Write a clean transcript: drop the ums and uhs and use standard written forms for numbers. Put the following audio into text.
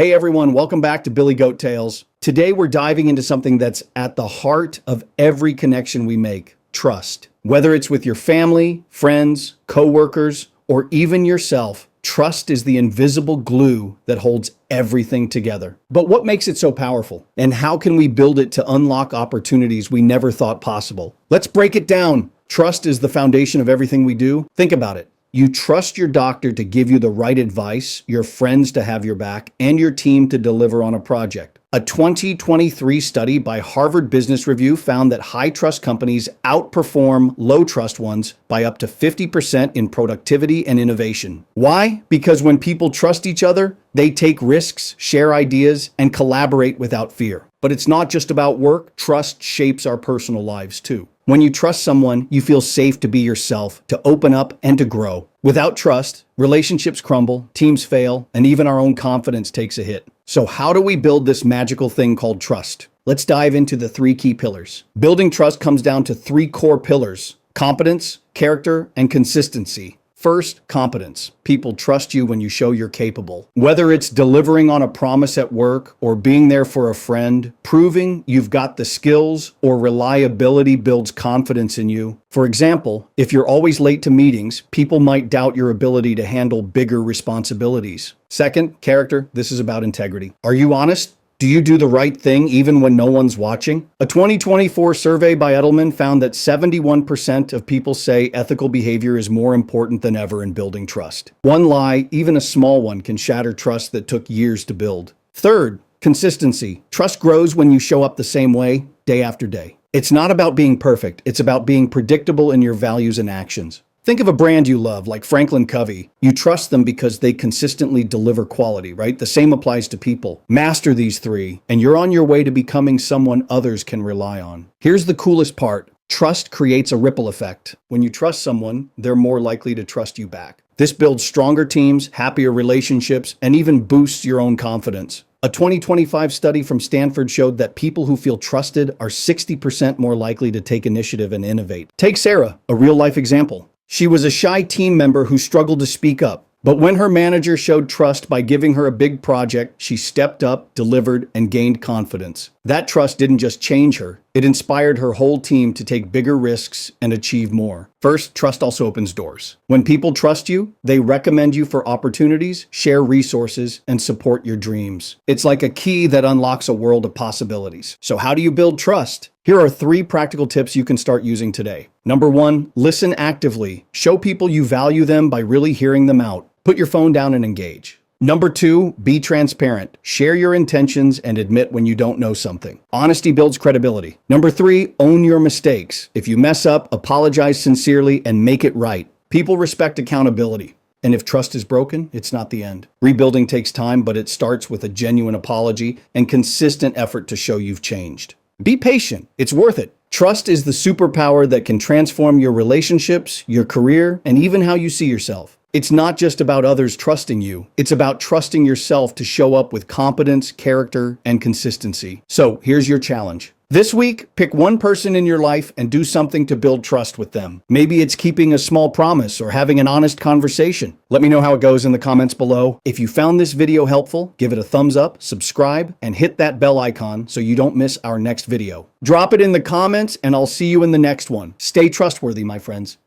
Hey everyone, welcome back to Billy Goat Tales. Today we're diving into something that's at the heart of every connection we make, trust. Whether it's with your family, friends, coworkers, or even yourself, trust is the invisible glue that holds everything together. But what makes it so powerful? And how can we build it to unlock opportunities we never thought possible? Let's break it down. Trust is the foundation of everything we do. Think about it. You trust your doctor to give you the right advice, your friends to have your back, and your team to deliver on a project. A 2023 study by Harvard Business Review found that high-trust companies outperform low-trust ones by up to 50% in productivity and innovation. Why? Because when people trust each other, they take risks, share ideas, and collaborate without fear. But it's not just about work. Trust shapes our personal lives too. When you trust someone, you feel safe to be yourself, to open up, and to grow. Without trust, relationships crumble, teams fail, and even our own confidence takes a hit. So how do we build this magical thing called trust? Let's dive into the three key pillars. Building trust comes down to three core pillars: competence, character, and consistency. First, competence. People trust you when you show you're capable. Whether it's delivering on a promise at work or being there for a friend, proving you've got the skills or reliability builds confidence in you. For example, if you're always late to meetings, people might doubt your ability to handle bigger responsibilities. Second, character. This is about integrity. Are you honest? Do you do the right thing even when no one's watching? A 2024 survey by Edelman found that 71% of people say ethical behavior is more important than ever in building trust. One lie, even a small one, can shatter trust that took years to build. Third, consistency. Trust grows when you show up the same way, day after day. It's not about being perfect. It's about being predictable in your values and actions. Think of a brand you love, like Franklin Covey. You trust them because they consistently deliver quality, right? The same applies to people. Master these three, and you're on your way to becoming someone others can rely on. Here's the coolest part. Trust creates a ripple effect. When you trust someone, they're more likely to trust you back. This builds stronger teams, happier relationships, and even boosts your own confidence. A 2025 study from Stanford showed that people who feel trusted are 60% more likely to take initiative and innovate. Take Sarah, a real-life example. She was a shy team member who struggled to speak up. But when her manager showed trust by giving her a big project, she stepped up, delivered, and gained confidence. That trust didn't just change her, it inspired her whole team to take bigger risks and achieve more. First, trust also opens doors. When people trust you, they recommend you for opportunities, share resources, and support your dreams. It's like a key that unlocks a world of possibilities. So how do you build trust? Here are three practical tips you can start using today. Number one, listen actively. Show people you value them by really hearing them out. Put your phone down and engage. Number two, be transparent. Share your intentions and admit when you don't know something. Honesty builds credibility. Number three, own your mistakes. If you mess up, apologize sincerely and make it right. People respect accountability. And if trust is broken, it's not the end. Rebuilding takes time, but it starts with a genuine apology and consistent effort to show you've changed. Be patient. It's worth it. Trust is the superpower that can transform your relationships, your career, and even how you see yourself. It's not just about others trusting you. It's about trusting yourself to show up with competence, character, and consistency. So here's your challenge. This week, pick one person in your life and do something to build trust with them. Maybe it's keeping a small promise or having an honest conversation. Let me know how it goes in the comments below. If you found this video helpful, give it a thumbs up, subscribe, and hit that bell icon so you don't miss our next video. Drop it in the comments and I'll see you in the next one. Stay trustworthy, my friends.